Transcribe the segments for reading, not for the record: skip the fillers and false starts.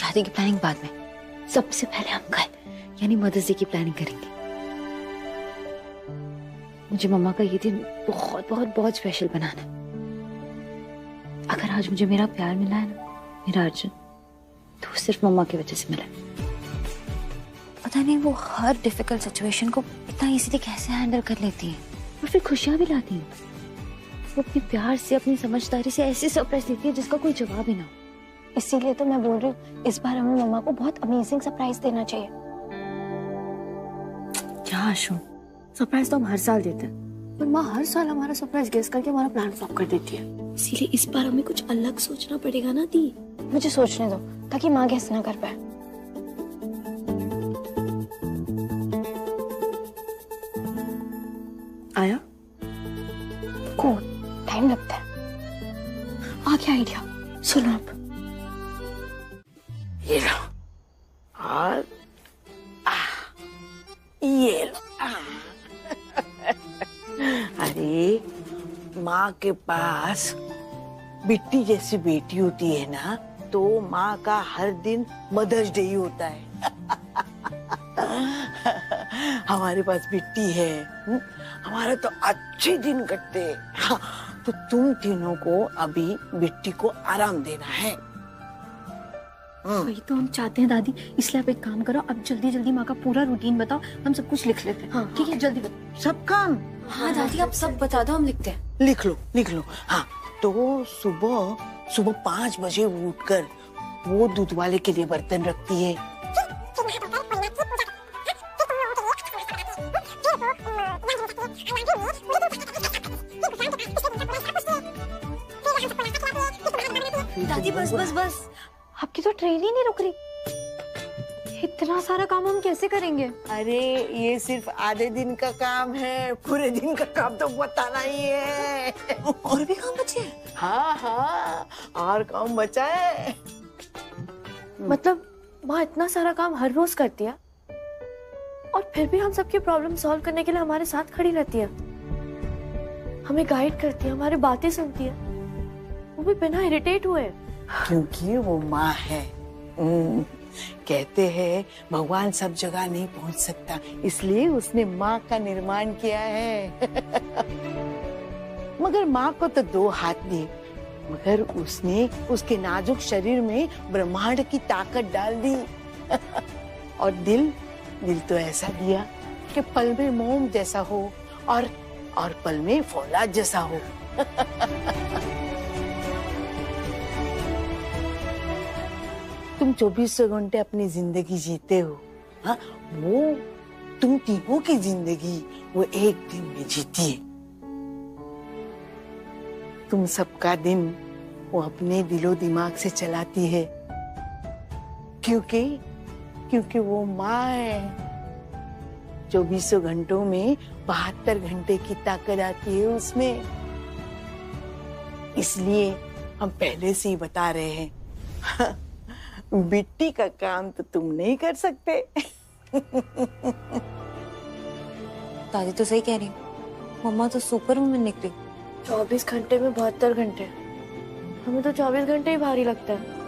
शादी की प्लानिंग बाद में, सबसे पहले हम कल यानी मदर्स डे की प्लानिंग करेंगे। मुझे मम्मा का ये दिन बहुत बहुत बहुत स्पेशल बनाना है। अगर आज मुझे मेरा प्यार मिला है ना, मेरा अर्जुन, तो वो सिर्फ मम्मा की वजह से मिला है। पता नहीं वो हर डिफिकल्ट सिचुएशन को इतना इजीली कैसे हैंडल कर लेती है और फिर खुशियां भी लाती है। वो अपने प्यार से, अपनी समझदारी से ऐसे सरप्राइज देती है जिसका कोई जवाब ही ना हो। इसीलिए तो मैं बोल रही हूँ इस बार हमें मम्मा को बहुत अमेजिंग सरप्राइज देना चाहिए। क्या आशु, सरप्राइज तो हम हर साल देते हैं, पर माँ हर साल हमारा सरप्राइज गेस करके हमारा प्लान फ्लॉप कर देती है। इसीलिए इस बार हमें कुछ अलग सोचना पड़ेगा ना दी। मुझे सोचने दो ताकि माँ गेस ना कर पाए। आया को टाइम लगता है। आ क्या आइडिया, सुनो आप। ये लो और ये लो। अरे माँ के पास बिट्टी जैसी बेटी होती है ना, तो माँ का हर दिन मदर्स डे ही होता है। हमारे पास बिट्टी है, हमारा तो अच्छे दिन कटते हैं। हाँ, तो तुम तीनों को अभी बिट्टी को आराम देना है। वही तो हम चाहते हैं दादी, इसलिए आप एक काम करो, अब जल्दी जल्दी माँ का पूरा रूटीन बताओ, हम सब कुछ लिख लेते हैं। हाँ ठीक है, जल्दी बताओ। सब काम? हाँ दादी आप सब बता दो, हम लिखते हैं। लिख लो लिख लो। हाँ, तो सुबह सुबह 5 बजे उठकर वो दूध वाले के लिए बर्तन रखती है। दादी बस बस बस, आपकी तो ट्रेन ही नहीं रुक रही। इतना सारा काम हम कैसे करेंगे? अरे ये सिर्फ आधे दिन का काम है, पूरे दिन का काम तो बताना ही है। और भी काम बचे हैं? हाँ हाँ, और काम बचा है। मतलब माँ इतना सारा काम हर रोज करती है और फिर भी हम सबकी प्रॉब्लम सॉल्व करने के लिए हमारे साथ खड़ी रहती है, हमें गाइड करती है, हमारी बातें सुनती है, वो भी बिना इरिटेट हुए। क्योंकि वो माँ है। कहते हैं भगवान सब जगह नहीं पहुंच सकता, इसलिए उसने माँ का निर्माण किया है। मगर माँ को तो 2 हाथ दिए, मगर उसने उसके नाजुक शरीर में ब्रह्मांड की ताकत डाल दी। और दिल तो ऐसा दिया कि पल में मोम जैसा हो और पल में फौलाद जैसा हो। तुम 24 घंटे अपनी जिंदगी जीते हो, हाँ, वो तुम तीनों की जिंदगी वो एक दिन में जीती है। तुम सबका दिन वो अपने दिलो दिमाग से चलाती है, क्योंकि वो माँ है। 24 घंटों में 72 घंटे की ताकत आती है उसमें। इसलिए हम पहले से ही बता रहे हैं, बिट्टी का काम तो तुम नहीं कर सकते। दादी तो सही कह रही, मम्मा तो सुपर वुमन निकली। 24 घंटे में 72 घंटे, हमें तो 24 घंटे ही भारी लगता है।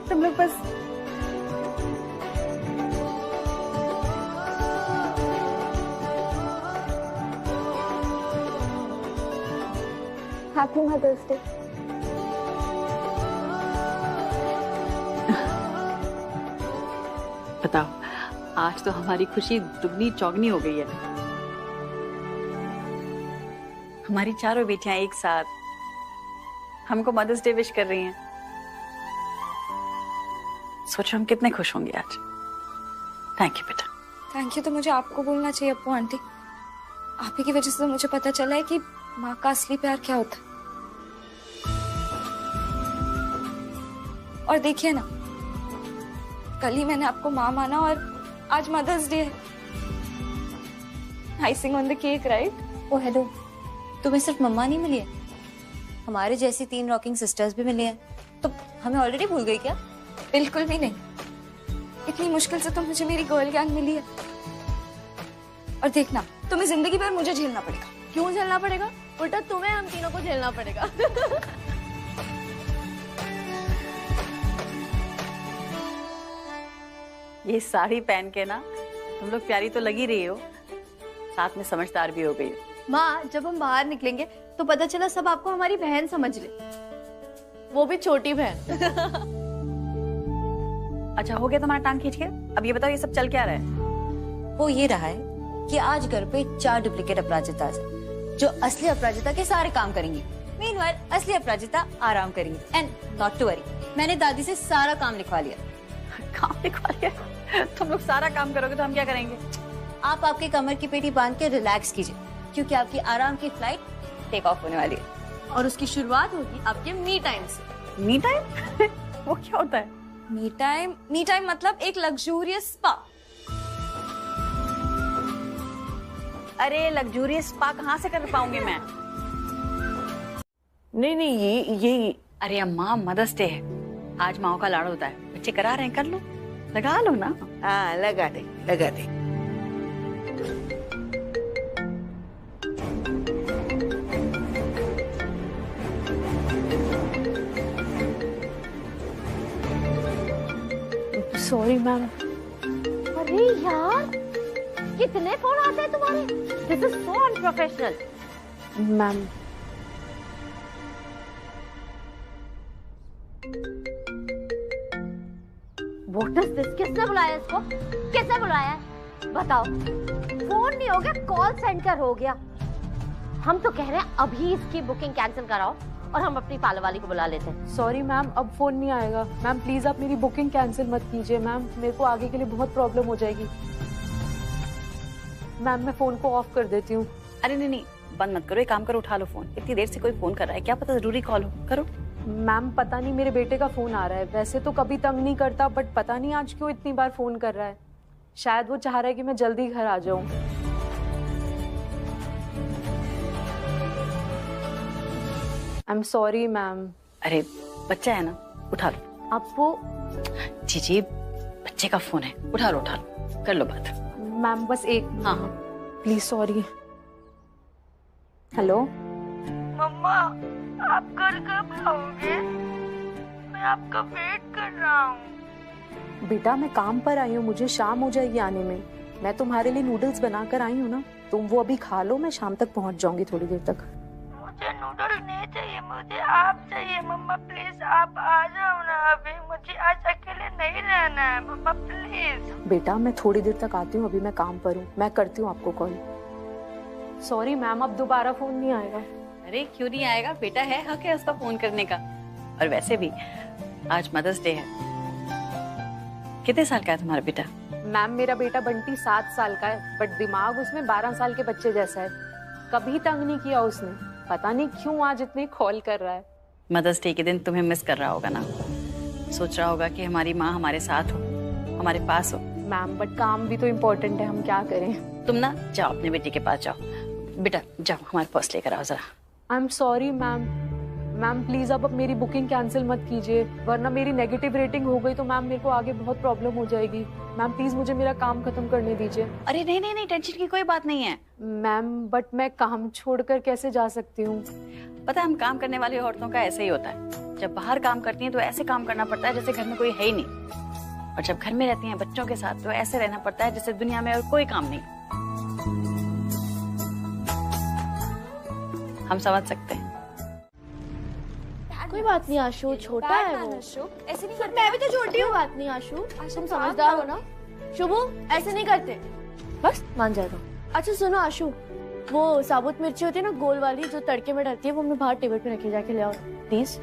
तुम लोग बस हैप्पी मदर्स डे। बताओ, आज तो हमारी खुशी दुगनी चौगनी हो गई है। हमारी चारों बेटियां एक साथ हमको मदर्स डे विश कर रही हैं। सोचो हम कितने खुश होंगे आज। थैंक यू बेटा। थैंक यू तो मुझे आपको बोलना चाहिए अप्पू आंटी। आप ही की वजह से तो मुझे पता चला है कि माँ का असली प्यार क्या होता है। और देखिए ना, कल ही मैंने आपको माँ माना और आज मदर्स डे है। Icing on the cake, right? Oh hello, तुम्हें सिर्फ मम्मा नहीं मिली है, हमारे जैसी 3 रॉकिंग सिस्टर्स भी मिली हैं। तो हमें ऑलरेडी भूल गई क्या? बिल्कुल भी नहीं। इतनी मुश्किल से तो मुझे मेरी गर्ल गैंग मिली है। और देखना, तुम्हें जिंदगी भर मुझे झेलना पड़ेगा। क्यों झेलना पड़ेगा? उल्टा तुम्हें हम तीनों को झेलना पड़ेगा। ये साड़ी पहन के ना तुम लोग प्यारी तो लगी रही हो, साथ में समझदार भी हो गई हो। माँ, जब हम बाहर निकलेंगे तो पता चला सब आपको हमारी बहन समझ ले, वो भी छोटी बहन। अच्छा हो गया तुम्हारा टांग खींच के। अब ये बताओ ये सब चल क्या रहा है? वो ये रहा है कि आज घर पे 4 डुप्लीकेट अपराजिता है जो असली अपराजिता के सारे काम करेंगी। मीनवाइल असली अपराजिता आराम करेंगी। एंड नॉट टू वरी, मैंने दादी से सारा काम लिखवा लिया। काम लिखवा लिया? तुम लोग सारा काम करोगे तो हम क्या करेंगे? आप आपके कमर की पेटी बांध के रिलैक्स कीजिए, क्योंकि आपकी आराम की फ्लाइट टेक ऑफ होने वाली है। और उसकी शुरुआत होगी आपके मी टाइम से। Me time? वो क्या होता है? मी टाइम मतलब एक लग्जूरियस स्पा। अरे लग्जूरियस स्पा कहाँ से कर पाऊंगी मैं? नहीं ये अरे अम्मा, मदर्स डे है आज, माओ का लाड़ होता है, बच्चे करा रहे हैं, कर लो, लगा लो ना। हाँ लगा दे लगा दे। Sorry ma'am. अरे यार, कितने फोन आते हैं तुम्हारे? This is so unprofessional. Ma'am, what is this? किसने बुलाया इसको? किसने बुलाया है? बताओ। फोन नहीं हो गया, कॉल सेंटर हो गया। हम तो कह रहे हैं अभी इसकी बुकिंग कैंसिल कराओ और हम अपनी पार्लर वाली को बुला लेते हैं। सॉरी मैम, अब फोन नहीं आएगा। मैम प्लीज आप मेरी बुकिंग कैंसिल मत कीजिए मैम, मेरे को आगे के लिए बहुत प्रॉब्लम हो जाएगी। मैम मैं फोन को ऑफ कर देती हूँ। अरे नहीं, बंद मत करो, एक काम करो, उठा लो फोन। इतनी देर से कोई फोन कर रहा है, क्या पता जरूरी कॉल हो, करो। मैम पता नहीं, मेरे बेटे का फोन आ रहा है। वैसे तो कभी तंग नहीं करता, बट पता नहीं आज क्यों इतनी बार फोन कर रहा है। शायद वो चाह रहा है कि मैं जल्दी घर आ जाऊं। I am sorry ma'am. अरे बच्चा है ना, उठा लो। अब वो जी बच्चे का फोन है, उठा लो, कर लो बात। मैम बस एक, हाँ प्लीज सॉरी। हेलो मम्मा, आप घर कब आओगे? मैं आपका वेट कर रहा हूँ। बेटा, मैं काम पर आई हूँ, मुझे शाम हो जाएगी आने में। मैं तुम्हारे लिए नूडल्स बनाकर आई हूँ ना, तुम वो अभी खा लो, मैं शाम तक पहुँच जाऊंगी थोड़ी देर तक। मुझे नूडल्स नहीं चाहिए, मुझे आप चाहिए। मम्मा प्लीज आप आ जाओ ना अभी, मुझे आज अकेले नहीं रहना है। मम्मा प्लीज। बेटा मैं थोड़ी देर तक आती हूँ, अभी मैं काम पर हूँ, मैं करती हूँ आपको कॉल। सॉरी मैम, अब दोबारा फोन नहीं आएगा। अरे क्यों नहीं आएगा, बेटा है, हक है उसका फोन करने का। और वैसे भी आज मदर्स डे है। कितने साल का है तुम्हारा बेटा? मैम मेरा बेटा बंटी 7 साल का है, बट दिमाग उसमें 12 साल के बच्चे जैसा है। कभी तंग नहीं किया उसने, पता नहीं क्यों आज इतने कॉल कर रहा है। मदर्स डे के दिन तुम्हें मिस कर रहा होगा ना, सोच रहा होगा कि हमारी माँ हमारे साथ हो, हमारे पास हो। मैम बट काम भी तो इम्पोर्टेंट है, हम क्या करें। तुम ना जाओ अपने बेटे के पास जाओ, बेटा जाओ हमारे पर्स लेकर आओ जरा। I am sorry ma'am. Ma'am please अब मेरी बुकिंग कैंसिल मत कीजिए, वरना मेरी नेगेटिव रेटिंग हो गई तो मैम मेरे को आगे बहुत प्रॉब्लम हो जाएगी। मैम प्लीज मुझे मेरा काम खत्म करने दीजिए। अरे नहीं, टेंशन की कोई बात नहीं है। मैम बट मैं काम छोड़कर कैसे जा सकती हूँ? पता है हम काम करने वाली औरतों का ऐसा ही होता है, जब बाहर काम करती हैं तो ऐसे काम करना पड़ता है जैसे घर में कोई है ही नहीं, और जब घर में रहती हैं बच्चों के साथ तो ऐसे रहना पड़ता है जैसे दुनिया में और कोई काम नहीं। हम समझ सकते हैं। कोई बात नहीं आशु, छोटा है वो। ऐसे नहीं मैं भी तो छोटी हूँ। बात नहीं आशु, तुम समझदार हो ना। शुभू ऐसे नहीं करते, बस मान जाएगा। अच्छा सुनो आशु, वो साबुत मिर्ची होती है ना गोल वाली जो तड़के में डलती है, वो हमने बाहर टेबल पे रखी, जाके ले आओ। प्लीज।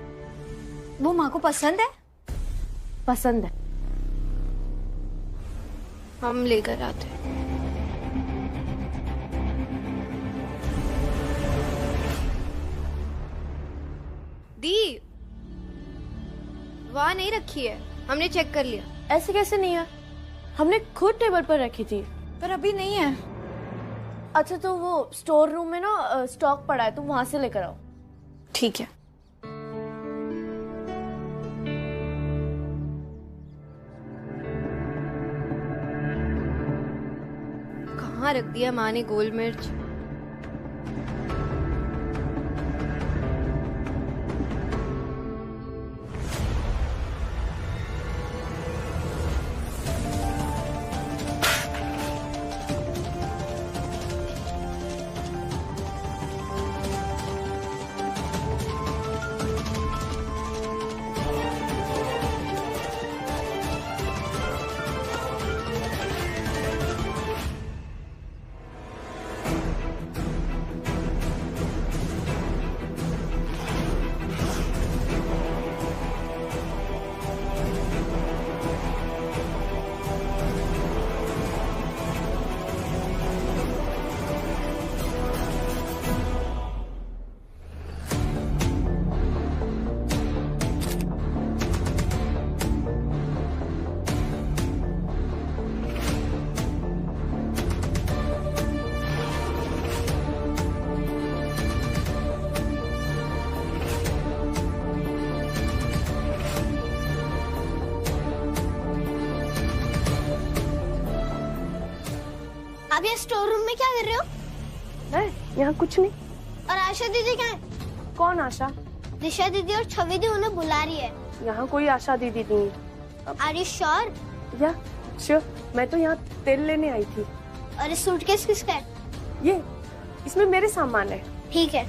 वो माँ को पसंद है? पसंद है। हम लेकर आते हैं। दी, वहाँ नहीं रखी है, हमने चेक कर लिया। ऐसे कैसे नहीं है? हमने खुद टेबल पर रखी थी। पर अभी नहीं है। अच्छा तो वो स्टोर रूम में ना स्टॉक पड़ा है, तुम वहां से लेकर आओ। ठीक है। कहाँ रख दिया माँ ने गोल मिर्च? आप ये स्टोर रूम में क्या कर रहे हो? नहीं, यहाँ कुछ नहीं। और आशा दीदी कहाँ है? कौन आशा? दिशा दीदी और छवि दी उन्हें बुला रही है। यहाँ कोई आशा दीदी नहीं। Are you sure? Yeah sure, मैं तो यहाँ तेल लेने आई थी। और ये सूटकेस किसका है? ये इसमें मेरे सामान है। ठीक है।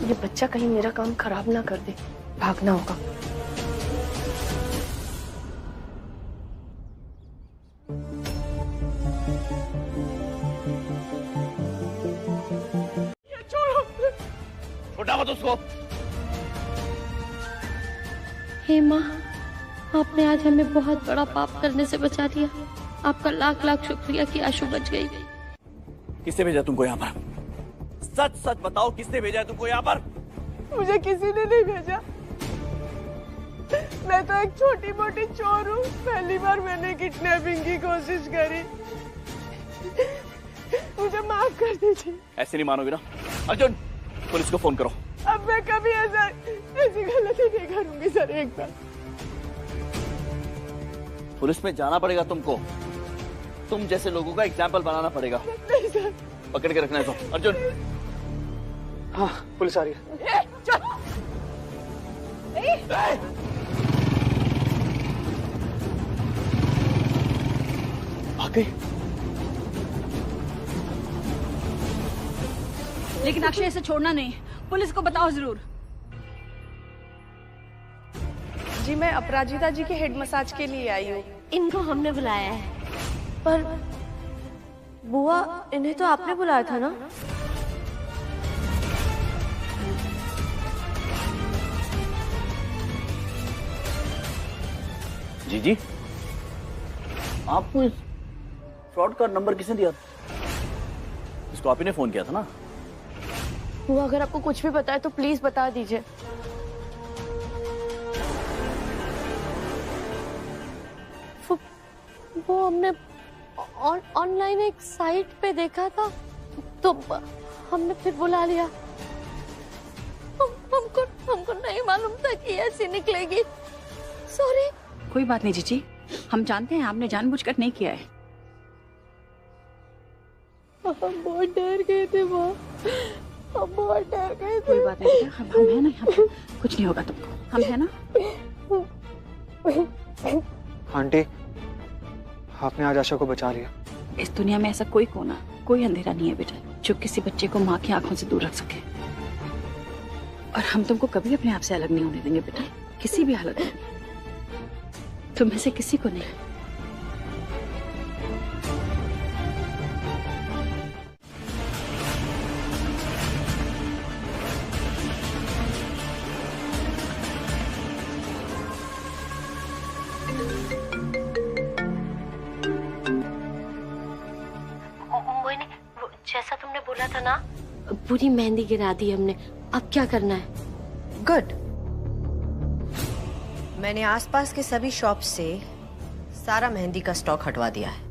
ये बच्चा कहीं मेरा काम खराब ना कर दे, भागना होगा। उठा मत उसको। हे माँ, आपने आज हमें बहुत बड़ा पाप करने से बचा लिया। आपका लाख लाख शुक्रिया कि आशु बच गई। किसने भेजा तुमको यहाँ पर? सच सच बताओ, किसने भेजा तुमको यहाँ पर? मुझे किसी ने नहीं भेजा। मैं तो एक छोटी मोटी चोर हूँ। पहली बार मैंने किडनैपिंग की कोशिश करी। मुझे माफ कर दीजिए। ऐसे नहीं मानोगे ना? अर्जुन, पुलिस को फोन करो। अब मैं कभी ऐसी गलती नहीं करूंगी सर। एक बार पुलिस में जाना पड़ेगा तुमको। तुम जैसे लोगों का एग्जाम्पल बनाना पड़ेगा। नहीं सर। पकड़ के रखना है तो। अर्जुन। हाँ, पुलिस आ रही है। भाग गई। लेकिन अक्षय इसे छोड़ना नहीं, पुलिस को बताओ जरूर। जी मैं अपराजिता जी के हेड मसाज के लिए आई हूँ। इनको हमने बुलाया है। पर बुआ, इन्हें तो आपने बुलाया था ना? जी जी, आपको इस फ्रॉड का नंबर किसने दिया? इसको आप ही ने फोन किया था ना? बुआ, अगर आपको कुछ भी पता है तो प्लीज बता दीजिए। वो हमने ऑनलाइन एक साइट पे देखा था तो हमने फिर बुला लिया। हमको नहीं मालूम था कि ऐसी निकलेगी। सॉरी। कोई बात नहीं जीजी, हम जानते हैं आपने जानबूझकर नहीं किया है। हम बहुत डर गए थे माँ, हम बहुत डर गए थे। कोई बात नहीं बेटा, हम है ना यहाँ पे, कुछ नहीं होगा तुमको, हम है ना। आंटी, आपने आज आशा को बचा लिया। इस दुनिया में ऐसा कोई कोना, कोई अंधेरा नहीं है बेटा जो किसी बच्चे को माँ की आंखों से दूर रख सके। और हम तुमको कभी अपने आप से अलग नहीं होने देंगे बेटा, किसी भी हालत में। तुम में से किसी को नहीं। था ना, पूरी मेहंदी गिरा दी हमने। अब क्या करना है? गुड। मैंने आसपास के सभी शॉप से सारा मेहंदी का स्टॉक हटवा दिया है।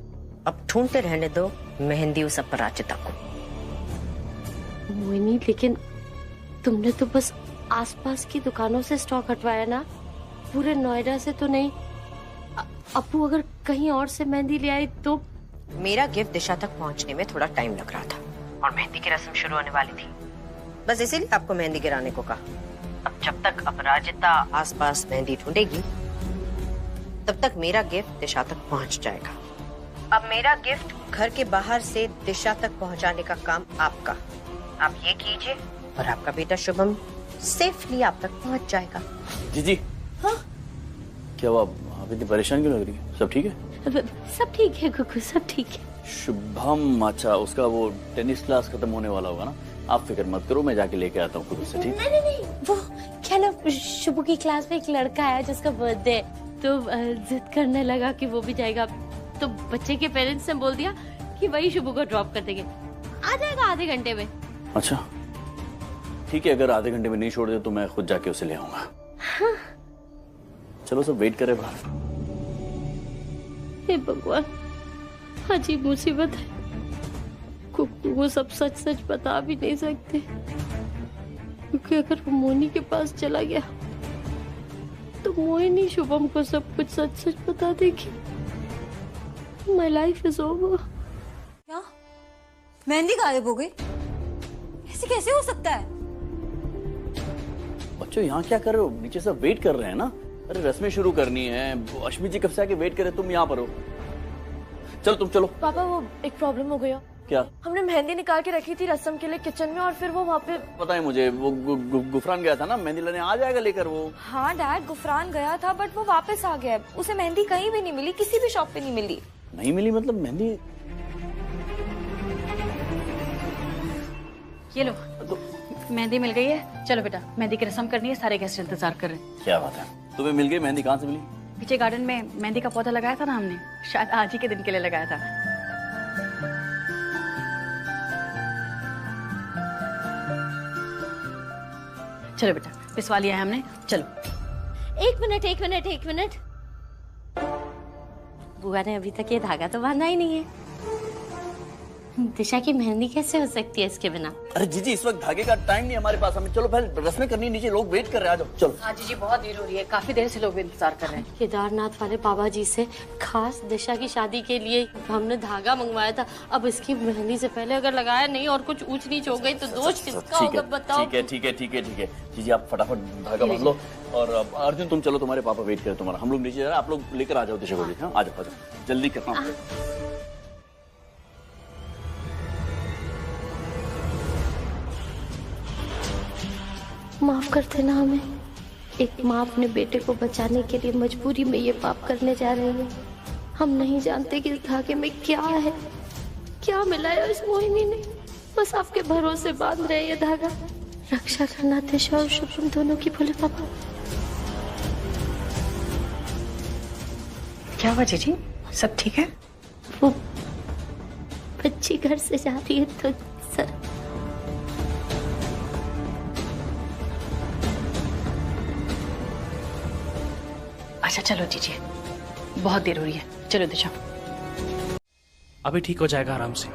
अब ढूंढते रहने दो मेहंदी उस अपराजिता को। मोहिनी, लेकिन तुमने तो बस आसपास की दुकानों से स्टॉक हटवाया ना, पूरे नोएडा से तो नहीं। अप्पू अगर कहीं और से मेहंदी ले आई तो? मेरा गिफ्ट दिशा तक पहुंचने में थोड़ा टाइम लग रहा था और मेहंदी की रस्म शुरू होने वाली थी, बस इसीलिए आपको मेहंदी गिराने को कहा। अब जब तक अपराजिता आसपास मेहंदी ढूंढेगी तब तक मेरा गिफ्ट दिशा तक पहुंच जाएगा। अब मेरा गिफ्ट घर के बाहर से दिशा तक पहुंचाने का काम आपका। आप ये कीजिए और आपका बेटा शुभम सेफली आप तक पहुंच जाएगा। जी। हाँ? क्या हुआ? आप इतनी परेशान क्यों लग रही है? सब ठीक है? सब ठीक है गुगू, सब ठीक है। शुभम, अच्छा, उसका वो टेनिस क्लास खत्म होने वाला होगा ना, आप फिक्र मत करो, मैं जाके लेके आता हूँ खुद से। ठीक? नहीं, वो क्या ना, शुभू की क्लास में एक लड़का है जिसका बर्थडे है, तो जिद करने लगा कि वो भी जाएगा। तो बच्चे के पेरेंट्स ने बोल दिया कि वही शुभू को ड्रॉप कर देंगे, आ जाएगा आधे घंटे में। अच्छा ठीक है, अगर आधे घंटे में नहीं छोड़ दे तो मैं खुद जाके उसे ले आऊंगा। हाँ। चलो सब वेट करे बाहर। हे भगवान, अजीब मुसीबत है। कुकू वो सब सच सच बता भी नहीं सकते, क्योंकि अगर वो मोहिनी के पास चला गया तो मोहिनी शुभम को सब कुछ सच सच बता देगी। My life is over. क्या मेहंदी गायब हो गई? ऐसे कैसे हो सकता है? बच्चों यहाँ क्या कर रहे हो? नीचे सब वेट कर रहे हैं ना। अरे रस्में शुरू करनी है, अश्मी जी कब से आके वेट करे, तुम यहाँ पर हो। चलो तुम चलो। पापा वो एक प्रॉब्लम हो गया। क्या? हमने मेहंदी निकाल के रखी थी रस्म के लिए किचन में, और फिर वो वहाँ पे। पता है मुझे, वो गुफरान गया था ना मेहंदी लेने, आ जाएगा लेकर वो। हाँ डैड, गुफरान गया था बट वो वापस आ गया। उसे मेहंदी कहीं भी नहीं मिली, किसी भी शॉप पे नहीं मिली। नहीं मिली मतलब? मेहंदी ये लो, मेहंदी मिल गई है। चलो बेटा, मेहंदी की रस्म करनी है, सारे गेस्ट इंतजार कर रहे हैं। क्या बात है, तुम्हें मिल गई मेहंदी? कहाँ से मिली? पीछे गार्डन में मेहंदी का पौधा लगाया था ना हमने, शायद आज ही के दिन के लिए लगाया था। चलो बेटा, पिसवा लिया है हमने, चलो। एक मिनट। बुआ ने अभी तक ये धागा तो बांधा ही नहीं है। दिशा की मेहंदी कैसे हो सकती है इसके बिना? अरे जीजी, इस वक्त धागे का टाइम नहीं हमारे पास, हमें चलो पहले रस्में करनी, नीचे लोग वेट कर रहे हैं, आ जाओ चलो। हाँ जीजी, बहुत देर हो रही है, काफी देर से लोग इंतजार कर रहे हैं। केदारनाथ वाले बाबा जी से खास दिशा की शादी के लिए हमने धागा मंगवाया था। अब इसकी मेहंदी से पहले अगर लगाया नहीं और कुछ ऊंच नीच हो गई तो दोष किसका होगा बताओ? ठीक है जीजी, आप फटाफट धागा बांध लो। और अर्जुन तुम चलो, तुम्हारे पापा वेट कर तुम्हारा। हम लोग नीचे जा रहे हैं, आप लोग लेकर आ जाओ दिशा को। हाँ आ जाओ जल्दी करना। माफ कर देना हमें। एक माँ अपने बेटे को बचाने के लिए मजबूरी में ये पाप करने जा रही है। हम नहीं जानते कि इस धागे में क्या है, क्या मिलाया इस मोहिनी ने। बस आपके भरोसे बांध रहे ये धागा। रक्षा करना दिशा और शुभम दोनों की, बोले पापा। क्या हुआ जीजी, सब ठीक है? वो बच्ची घर से जा रही है तो सर। अच्छा चलो जीजी, बहुत देर हो रही है, चलो दिशा। अभी ठीक हो जाएगा आराम से।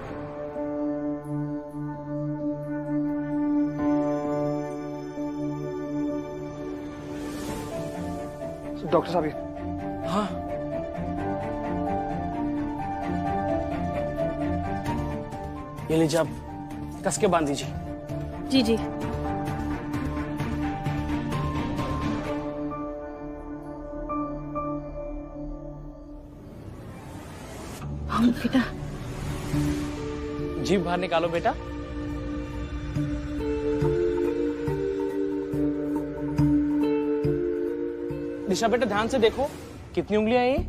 डॉक्टर साहब। हाँ ये लीजिए, आप कस के बांध दीजिए। जी। बेटा, जीभ बाहर निकालो बेटा। दिशा बेटा ध्यान से देखो, कितनी उंगलियां हैं ये?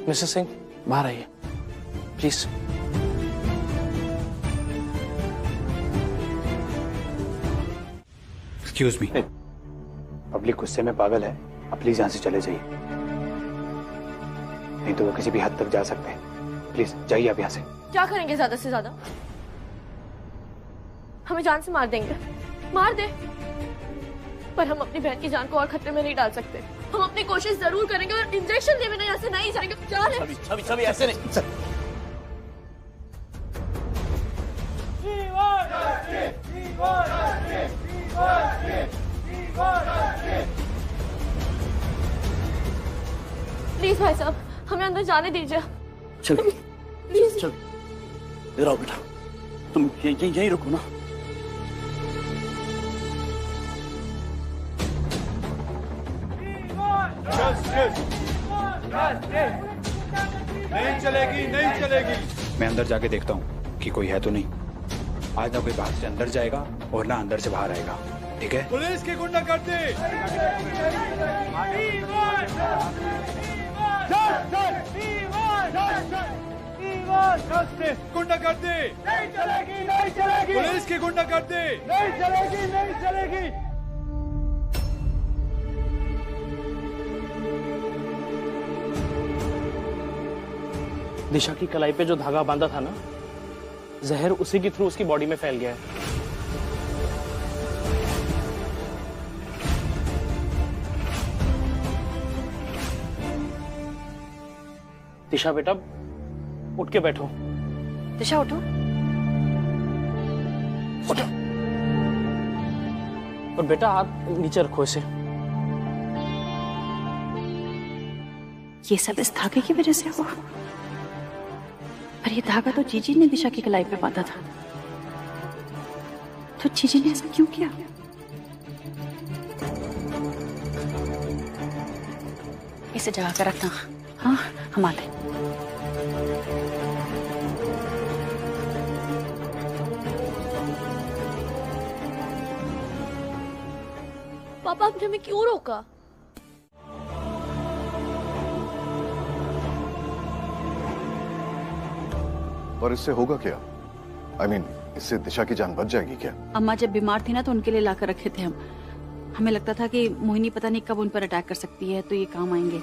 मिसेस सिंह बाहर आइए प्लीज। एक्सक्यूज मी, पब्लिक गुस्से में पागल है, आप प्लीज यहाँ से चले जाइए, नहीं तो वो किसी भी हद तक जा सकते हैं। प्लीज जाइए आप यहाँ से। क्या करेंगे ज्यादा से ज्यादा? हमें जान से मार देंगे। मार दे, पर हम अपनी बहन की जान को और खतरे में नहीं डाल सकते। हम अपनी कोशिश जरूर करेंगे और इंजेक्शन दे बिना यहाँ से नहीं जाएंगे। क्या है? छवि ऐसे नहीं। प्लीज भाई साहब, हमें अंदर जाने दीजिए। चल प्लीज चल, इधर आओ बेटा, तुम यहीं रुको ना। नहीं चलेगी, नहीं चलेगी। मैं अंदर जाके देखता हूँ कि कोई है तो नहीं। आज ना कोई बाहर से अंदर जाएगा और ना अंदर से बाहर आएगा, ठीक है? पुलिस की गुंडागर्दी! गुंडागर्दी नहीं चलेगी, नहीं चलेगी। पुलिस की गुंडागर्दी नहीं चलेगी, नहीं चलेगी। दिशा की कलाई पे जो धागा बांधा था ना, जहर उसी के थ्रू उसकी बॉडी में फैल गया है। दिशा बेटा उठ के बैठो। दिशा उठो। उठो। और बेटा हाथ नीचे रखो इसे। ये सब इस धागे की वजह से हुआ। पर ये धागा तो जीजी ने दिशा की कलाई पे बांधा था, तो जीजी ने ऐसा क्यों किया? इसे जगा कर रखना। हाँ, हम आते। पापा, आपने हमें क्यों रोका? और इससे होगा क्या? I mean, इससे दिशा की जान बच जाएगी क्या? अम्मा जब बीमार थी ना तो उनके लिए लाकर रखे थे हम। हमें लगता था कि मोहिनी पता नहीं कब उन पर अटैक कर सकती है, तो ये काम आएंगे।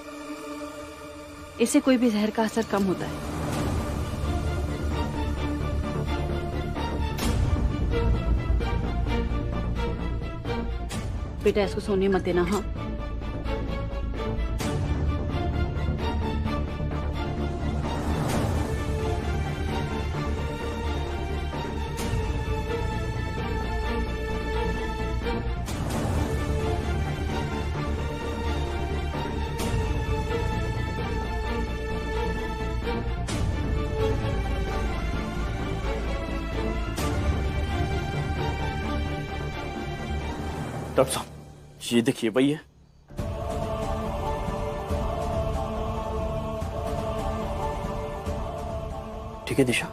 इससे कोई भी जहर का असर कम होता है। बेटा इसको सोने मत देना। हाँ, डॉक्टर साहब ये देखिए वही है। ठीक है दिशा?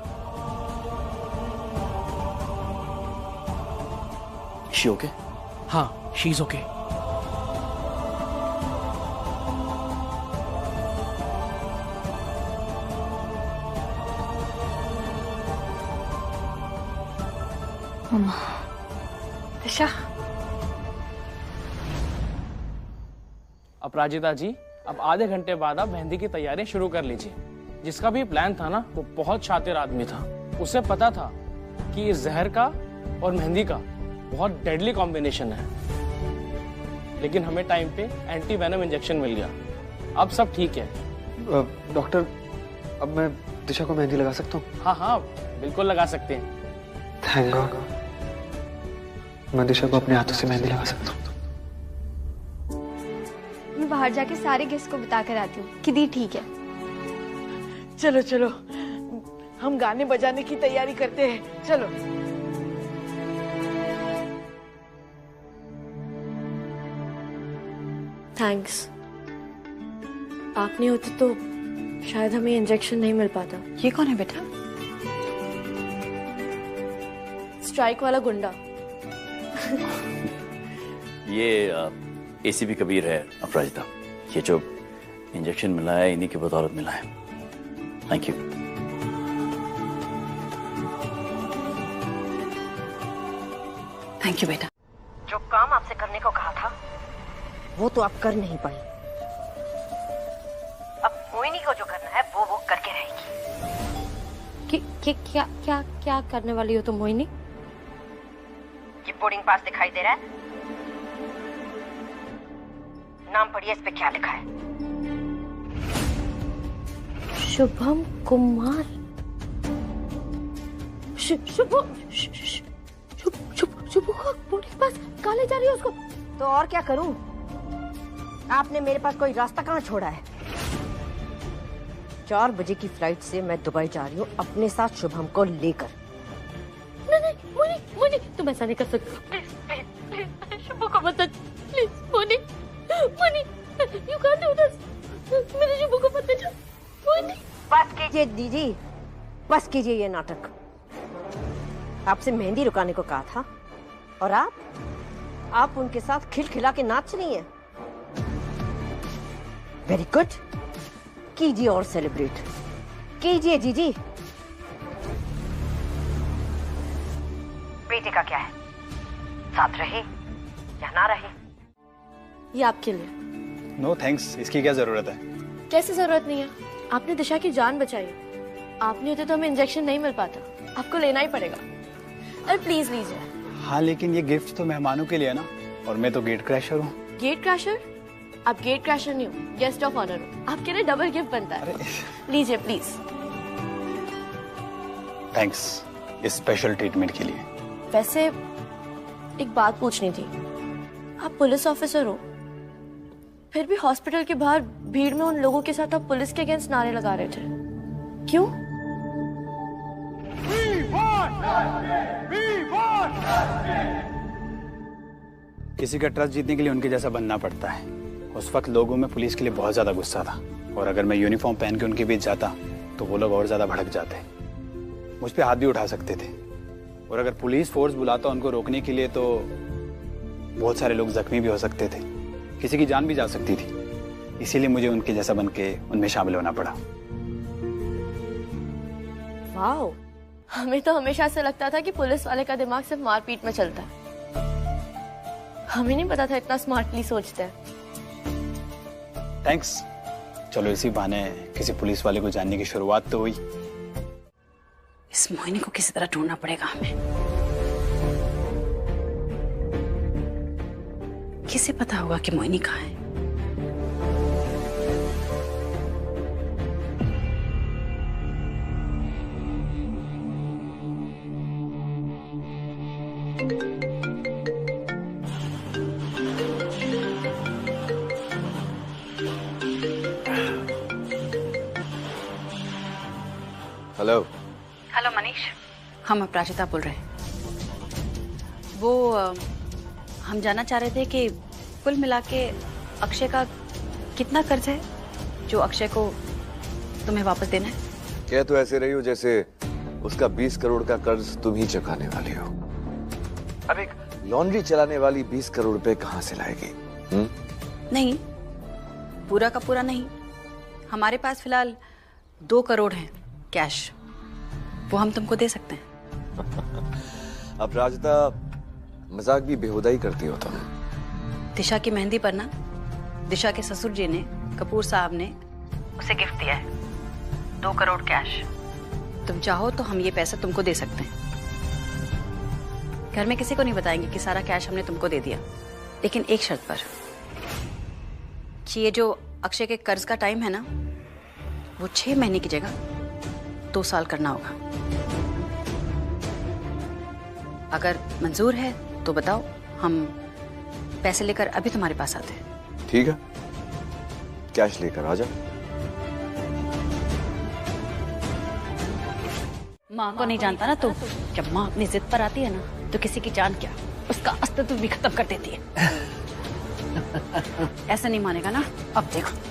She okay? हाँ, शी इज ओके। मम्मा, दिशा, अपराजिता जी, अब आधे घंटे बाद आप मेहंदी की तैयारियां शुरू कर लीजिए। जिसका भी प्लान था ना, वो बहुत शातिर आदमी था। उसे पता था कि इस जहर का और मेहंदी का बहुत डेडली कॉम्बिनेशन है, लेकिन हमें टाइम पे एंटी वेनम इंजेक्शन मिल गया। अब सब ठीक है। डॉक्टर, अब मैं दिशा को मेहंदी लगा सकता हूँ? हाँ हाँ, बिल्कुल लगा सकते हैं। थैंक गॉड, मैं दिशा को अपने हाथों से मेहंदी लगा सकता हूँ। मैं बाहर जाके सारे गेस्ट को बता कर आती हूँ कि दी ठीक है। चलो चलो, हम गाने बजाने की तैयारी करते हैं। चलो। थैंक्स। आप नहीं होती तो शायद हमें इंजेक्शन नहीं मिल पाता। ये कौन है बेटा? स्ट्राइक वाला गुंडा। ये एसीपी कबीर है अपराजिता। ये जो इंजेक्शन मिला है इन्हीं की बदौलत मिला है। Thank you. थैंक यू बेटा। जो काम आपसे करने को कहा था वो तो आप कर नहीं पाई। अब मोहिनी को जो करना है वो करके रहेगी। क्या क्या क्या करने वाली हो तुम मोहिनी? ये बोर्डिंग पास दिखाई दे रहा है? नाम पढ़िए, इस पे क्या लिखा है? शुभम कुमार। शुभ का बोर्डिंग पास कहाँ ले जा रही हो उसको? तो और क्या करूं? आपने मेरे पास कोई रास्ता कहाँ छोड़ा है? 4 बजे की फ्लाइट से मैं दुबई जा रही हूँ अपने साथ शुभम को लेकर। नहीं मोनी तुम ऐसा नहीं कर सकते। प्लीज प्लीज शुभ को मत, please Moni you can't do this. मेरे शुभ को मत जा मोनी। बस कीजिए दीदी, बस कीजिए ये नाटक। आपसे मेहंदी रुकाने को कहा था और आप उनके साथ खिलखिला के नाच रही हैं। वेरी गुड, कीजिए और सेलिब्रेट कीजिए जीजी। बेटे का क्या है, साथ रहे या ना रहे? ये आपके लिए। नो थैंक्स, इसकी क्या जरूरत है? कैसे जरूरत नहीं है? आपने दिशा की जान बचाई। आप नहीं होते तो हमें इंजेक्शन नहीं मिल पाता। आपको लेना ही पड़ेगा। अरे प्लीज लीजिए। हाँ लेकिन ये गिफ्ट तो मेहमानों के लिए है ना, और मैं तो गेट क्रैशर हूँ। Gate crasher? आप गेट क्रैशर नहीं हो, गेस्ट ऑफ ऑनर हो। आपके लिए डबल गिफ्ट बनता है। लीजिए प्लीज। थैंक्स इस स्पेशल ट्रीटमेंट के लिए। वैसे एक बात पूछनी थी। आप पुलिस ऑफिसर हो, फिर भी हॉस्पिटल के बाहर भीड़ में उन लोगों के साथ आप पुलिस के अगेंस्ट नारे लगा रहे थे, क्यों? किसी का ट्रस्ट जीतने के लिए उनके जैसा बनना पड़ता है। उस वक्त लोगों में पुलिस के लिए बहुत ज्यादा गुस्सा था, और अगर मैं यूनिफॉर्म पहन के उनके बीच जाता तो वो लोग और ज्यादा भड़क जाते, मुझ पे हाथ भी उठा सकते थे। और अगर पुलिस फोर्स बुलाता उनको रोकने के लिए तो बहुत सारे लोग जख्मी भी हो सकते थे, किसी की जान भी जा सकती थी। इसीलिए मुझे उनके जैसा बन के उनमें शामिल होना पड़ा। वाओ, हमें तो हमेशा से लगता था कि पुलिस वाले का दिमाग सिर्फ मारपीट में चलता है। हमें नहीं पता था इतना स्मार्टली सोचते हैं। थैंक्स। चलो इसी बहाने किसी पुलिस वाले को जानने की शुरुआत तो हुई। इस मोहिनी को किसी तरह ढूंढना पड़ेगा हमें। किसे पता होगा कि मोहिनी कहाँ है? हेलो। हेलो मनीष, हम अपराजिता बोल रहे हैं। वो हम जानना चाह रहे थे कि कुल मिला के अक्षय का कितना कर्ज है जो अक्षय को तुम्हें वापस देना है? क्या तो ऐसे रही हो जैसे उसका 20 करोड़ का कर्ज तुम ही चुकाने वाली हो। अब एक लॉन्ड्री चलाने वाली 20 करोड़ रुपए कहाँ से लाएगी? नहीं, पूरा का पूरा नहीं। हमारे पास फिलहाल 2 करोड़ हैं कैश, वो हम तुमको दे सकते हैं। अपराजिता, मजाक भी बेहुदा ही करती हो तुम। दिशा की मेहंदी पर ना दिशा के ससुर जी ने, कपूर साहब ने उसे गिफ्ट दिया है 2 करोड़ कैश। तुम चाहो तो हम ये पैसा तुमको दे सकते हैं। घर में किसी को नहीं बताएंगे कि सारा कैश हमने तुमको दे दिया, लेकिन एक शर्त पर कि ये जो अक्षय के कर्ज का टाइम है ना, वो 6 महीने की जगह 2 साल करना होगा। अगर मंजूर है तो बताओ, हम पैसे लेकर अभी तुम्हारे पास आते हैं। ठीक है, कैश लेकर आ जाओ। माँ को नहीं जानता ना, तो जब माँ अपनी जिद पर आती है ना, तो किसी की जान क्या, उसका अस्तित्व भी खत्म कर देती है। ऐसा नहीं मानेगा ना, अब देखो।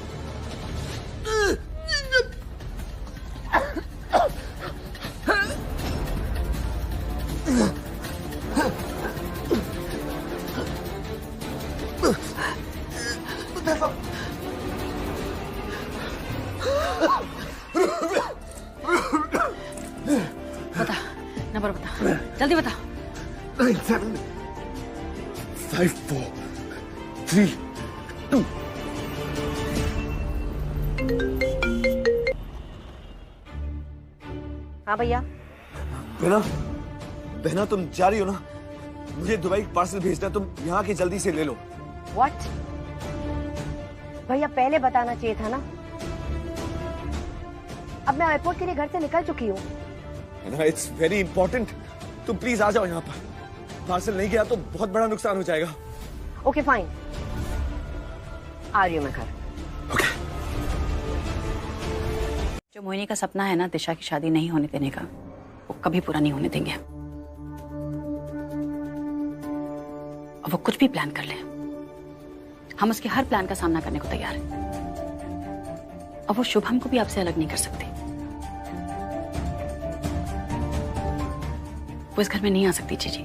जल्दी बताओ। 9 7 5 4 3 2। हाँ भैया। बहना, बहना तुम जा रही हो ना? मुझे दुबई पार्सल भेजना, तुम यहाँ की जल्दी से ले लो। व्हाट? भैया पहले बताना चाहिए था ना। अब मैं एयरपोर्ट के लिए घर से निकल चुकी हूँ। इट्स वेरी इंपॉर्टेंट, तुम प्लीज आ जाओ यहाँ पर। पार्सल नहीं गया तो बहुत बड़ा नुकसान हो जाएगा। ओके फाइन, आ रही हूँ मैं घर। जो मोहिनी का सपना है ना दिशा की शादी नहीं होने देने का, वो कभी पूरा नहीं होने देंगे। और वो कुछ भी प्लान कर ले, हम उसके हर प्लान का सामना करने को तैयार हैं। और वो शुभम को भी आपसे अलग नहीं कर सकते। वो इस घर में नहीं आ सकती जीजी।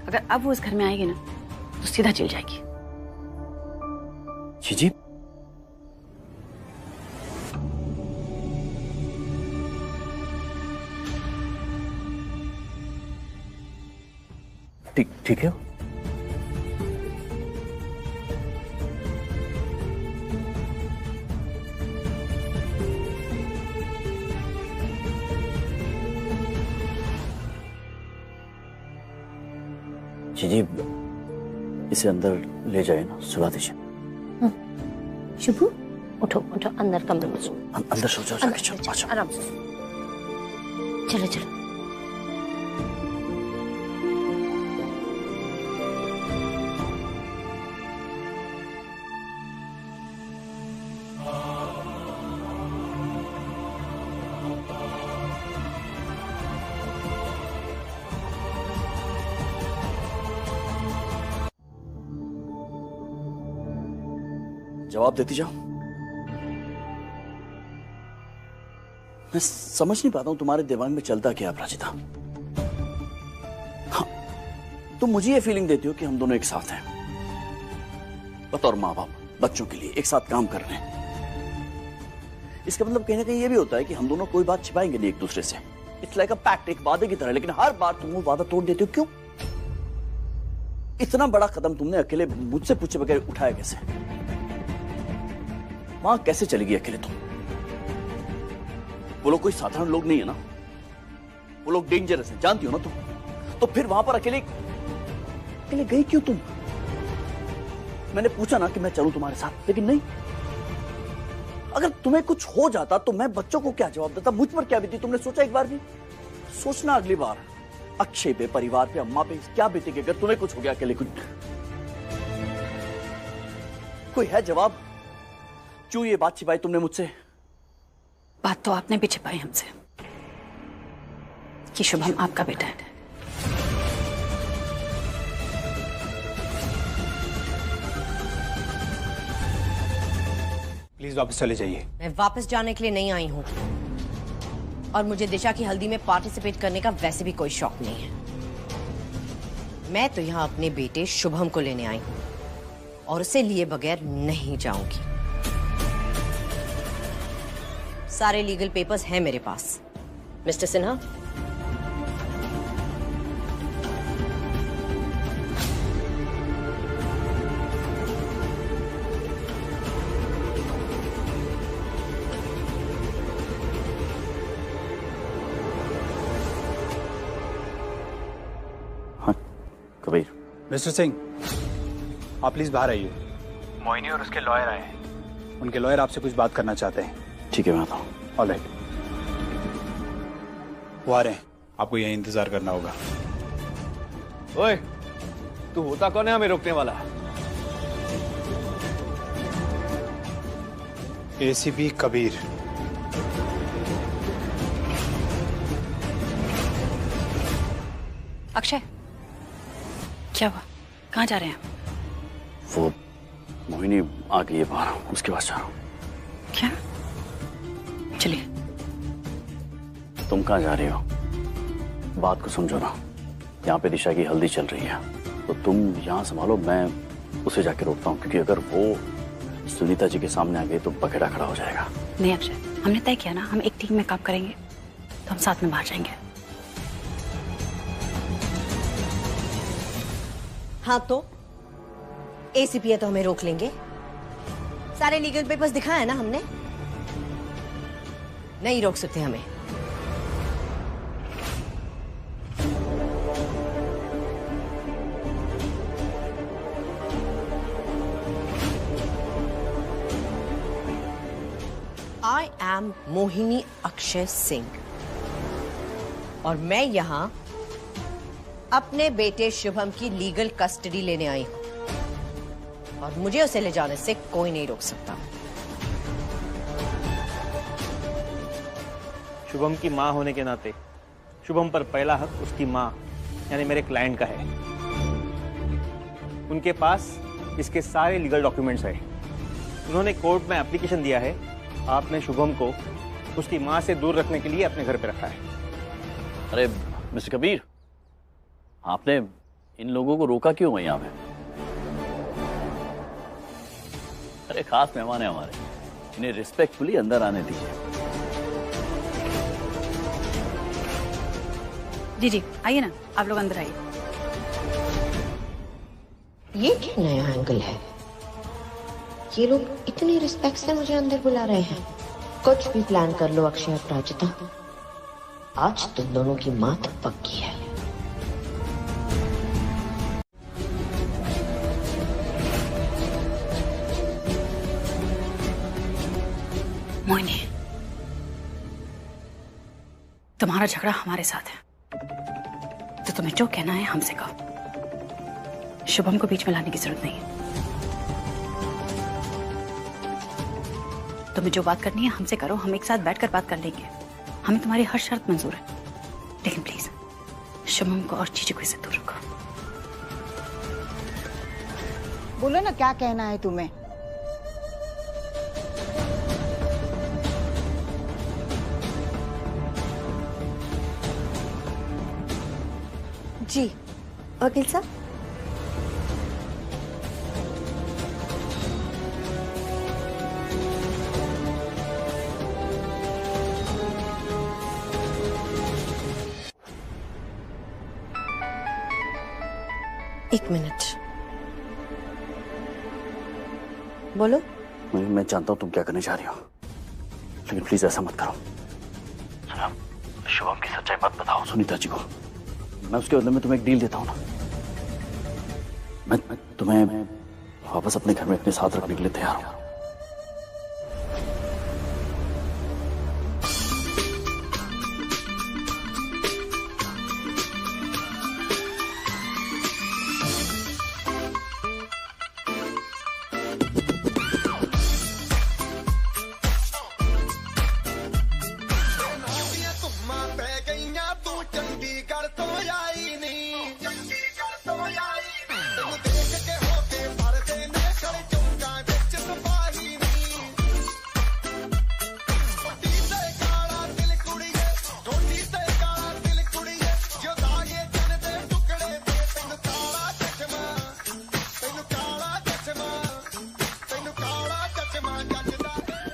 अगर अब वो इस घर में आएगी ना तो सीधा जेल जाएगी। जीजी, ठीक है। जीजी, इसे अंदर ले जाइए ना, सुला दीजिए। शुभू उठो उठो, अंदर कमरे में सो। अंदर सो जाओ जाके, चलो आराम से। चलो चलो। जवाब देती जाओ। मैं समझ नहीं पाता हूं तुम्हारे दिमाग में चलता क्या अपराजिता। हाँ, तुम मुझे ये फीलिंग देती हो कि हम दोनों एक साथ हैं, बतौर माँ बाप बच्चों के लिए एक साथ काम कर रहे हैं। इसका मतलब कहीं ना कहीं ये भी होता है कि हम दोनों कोई बात छिपाएंगे नहीं एक दूसरे से। इट्स लाइक अ पैक्ट, एक वादे की तरह। लेकिन हर बार तुम वो वादा तोड़ देते हो, क्यों? इतना बड़ा कदम तुमने अकेले मुझसे पूछे बगैर उठाया कैसे? मां कैसे चली गई अकेले तुम? वो लोग कोई साधारण लोग नहीं है ना, वो लोग डेंजरस हैं, जानती हो ना तुम। तो फिर वहां पर अकेले अकेले गई क्यों तुम? मैंने पूछा ना कि मैं चलूं तुम्हारे साथ, लेकिन नहीं। अगर तुम्हें कुछ हो जाता तो मैं बच्चों को क्या जवाब देता? मुझ पर क्या बीती तुमने सोचा एक बार भी? सोचना अगली बार अक्षय पे, परिवार पे, अम्मा पे क्या बीतेगी अगर तुम्हें कुछ हो गया अकेले। कोई है जवाब? क्यों ये बात छिपाई तुमने मुझसे? बात तो आपने भी छिपाई हमसे कि शुभम आपका बेटा है। प्लीज वापस चले जाइए। मैं वापस जाने के लिए नहीं आई हूँ, और मुझे दिशा की हल्दी में पार्टिसिपेट करने का वैसे भी कोई शौक नहीं है। मैं तो यहाँ अपने बेटे शुभम को लेने आई हूँ, और उसे लिए बगैर नहीं जाऊंगी। सारे लीगल पेपर्स हैं मेरे पास। मिस्टर सिन्हा, हाँ कबीर। मिस्टर सिंह, आप प्लीज बाहर आइए। मोहिनी और उसके लॉयर आए हैं। उनके लॉयर आपसे कुछ बात करना चाहते हैं। ठीक है, मैं आता हूँ। ऑलराइट, वो आ रहे हैं, आपको यहीं इंतजार करना होगा। ओए, तू होता कौन है हमें रोकने वाला? एसीपी कबीर। अक्षय, क्या हुआ? कहाँ जा रहे हैं? वो मोहिनी आ गई है बाहर, उसके पास जा रहा हूँ। क्या? चलिए। तुम कहाँ जा रही हो? बात को समझो ना। यहाँ पे दिशा की हल्दी चल रही है, तो तुम यहाँ संभालो, मैं उसे जाके रोकता हूँ। क्योंकि अगर वो सुनीता जी के सामने आ गई तो बखेड़ा खड़ा हो जाएगा। नहीं अक्षय, हमने तय किया ना, हम एक टीम में काम करेंगे, तो हम साथ में बाहर जाएंगे। हाँ तो एसीपी है तो हमें रोक लेंगे? सारे लीगल पेपर्स दिखाए ना हमने, नहीं रोक सकते हमें। I am मोहिनी अक्षय सिंह और मैं यहां अपने बेटे शुभम की लीगल कस्टडी लेने आई हूं और मुझे उसे ले जाने से कोई नहीं रोक सकता। शुभम की मां होने के नाते शुभम पर पहला हक उसकी मां यानी मेरे क्लाइंट का है। उनके पास इसके सारे लीगल डॉक्यूमेंट्स हैं। उन्होंने कोर्ट में एप्लीकेशन दिया है। आपने शुभम को उसकी मां से दूर रखने के लिए अपने घर पे रखा है। अरे मिस्टर कबीर, आपने इन लोगों को रोका क्यों है यहाँ पे? अरे खास मेहमान है हमारे, इन्हें रिस्पेक्टफुली अंदर आने दीजिए। जी जी आइए ना, आप लोग अंदर आइए। ये क्या नया एंगल है? ये लोग इतनी रिस्पेक्ट से मुझे अंदर बुला रहे हैं। कुछ भी प्लान कर लो अक्षय अपराजिता, आज तुम दोनों की मां तक पक्की है। मोहिनी, तुम्हारा झगड़ा हमारे साथ है तो तुम्हें जो कहना है हमसे कहो। शुभम को बीच में लाने की जरूरत नहीं है। तुम्हें जो बात करनी है हमसे करो, हम एक साथ बैठकर बात कर लेंगे। हमें तुम्हारी हर शर्त मंजूर है, लेकिन प्लीज शुभम को और चीजों को इससे दूर रखो। बोलो ना क्या कहना है तुम्हें। जी वकील साहब, एक मिनट, बोलो। मैं जानता हूं तुम क्या करने जा रही हो, लेकिन प्लीज ऐसा मत करो। शुभम की सच्चाई मत बताओ सुनीता जी को। मैं उसके बदले में तुम्हें एक डील देता हूं ना। मैं तुम्हें वापस अपने घर में अपने साथ रखने के लिए तैयार हूं।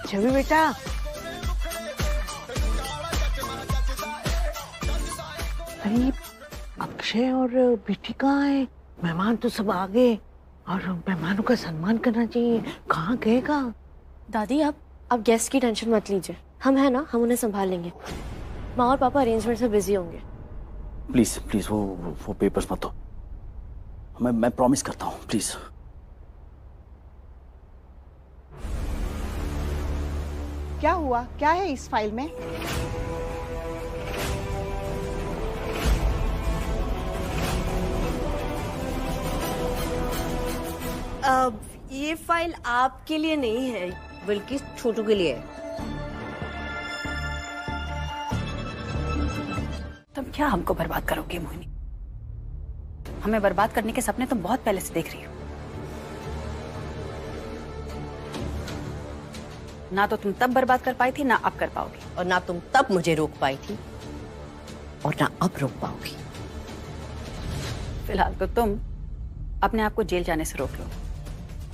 छवि बेटा, अरे अक्षय और बेटी कहाँ है? मेहमान तो सब आ गए और मेहमानों का सम्मान करना चाहिए। कहाँ गएगा? दादी आप गेस्ट की टेंशन मत लीजिए, हम है ना, हम उन्हें संभाल लेंगे। माँ और पापा अरेंजमेंट से बिजी होंगे। प्लीज प्लीज वो पेपर्स मत दो। मैं प्रॉमिस करता हूँ, प्लीज। क्या हुआ? क्या है इस फाइल में? ये फाइल आपके लिए नहीं है, बल्कि छोटू के लिए है। तुम क्या हमको बर्बाद करोगे मोहिनी? हमें बर्बाद करने के सपने तुम बहुत पहले से देख रही हो। ना तो तुम तब बर्बाद कर पाई थी, ना अब कर पाओगी। और ना तुम तब मुझे रोक पाई थी और ना अब रोक पाओगी। फिलहाल तो तुम अपने आप को जेल जाने से रोक लो,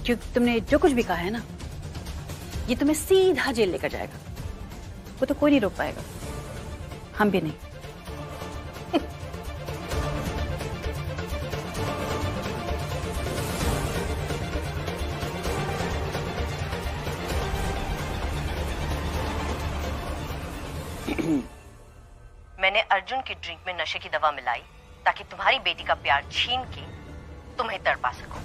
क्योंकि तुमने जो कुछ भी कहा है ना, ये तुम्हें सीधा जेल लेकर जाएगा। वो तो कोई नहीं रोक पाएगा, हम भी नहीं। मैंने अर्जुन की ड्रिंक में नशे की दवा मिलाई ताकि तुम्हारी बेटी का प्यार छीन के तुम्हें तड़पा सकूं।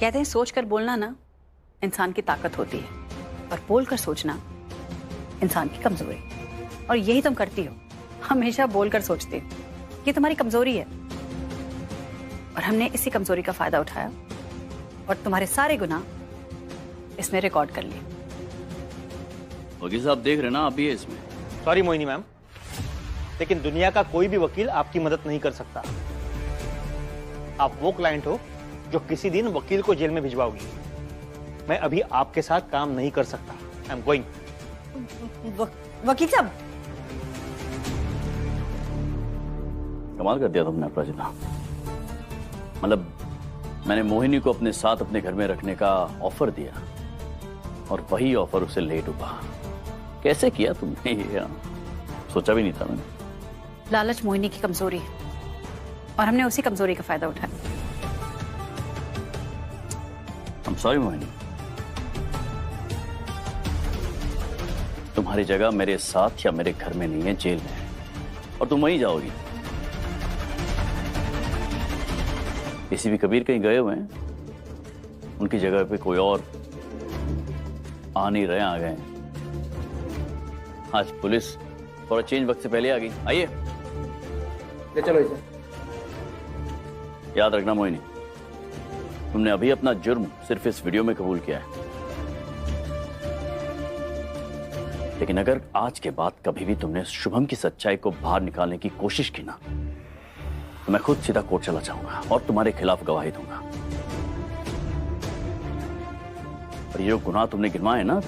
कहते हैं सोचकर बोलना ना इंसान की ताकत होती है, और बोलकर सोचना इंसान की कमजोरी। और यही तुम करती हो, हमेशा बोलकर सोचती हो। ये तुम्हारी कमजोरी है, और हमने इसी कमजोरी का फायदा उठाया और तुम्हारे सारे गुनाह इसमें रिकॉर्ड कर लिए। वकील साहब देख रहे ना, आप भी है इसमें। सॉरी मोहिनी मैम, लेकिन दुनिया का कोई भी वकील आपकी मदद नहीं कर सकता। आप वो क्लाइंट हो जो किसी दिन वकील को जेल में भिजवाओगी। मैं अभी आपके साथ काम नहीं कर सकता। I am going. वकील साहब, कमाल कर दिया तुमने अपराजिता। मतलब मैंने मोहिनी को अपने साथ अपने घर में रखने का ऑफर दिया और वही ऑफर उसे ले डूबा। कैसे किया तुमने ये? सोचा भी नहीं था मैंने। लालच मोहिनी की कमजोरी है और हमने उसी कमजोरी का फायदा उठाया। I'm sorry मोहिनी, तुम्हारी जगह मेरे साथ या मेरे घर में नहीं है, जेल में है, और तुम वहीं जाओगी। किसी भी कबीर कहीं गए हुए हैं, उनकी जगह पे कोई और आ नहीं रहे, आ गए। आज पुलिस थोड़ा चेंज वक्त से पहले आ गई। आइए ले चलो इसे। याद रखना मोहिनी, तुमने अभी अपना जुर्म सिर्फ इस वीडियो में कबूल किया है, लेकिन अगर आज के बाद कभी भी तुमने शुभम की सच्चाई को बाहर निकालने की कोशिश की ना, तो मैं खुद सीधा कोर्ट चला जाऊंगा और तुम्हारे खिलाफ गवाही दूंगा। और ये गुनाह तुमने गिनवाए ना,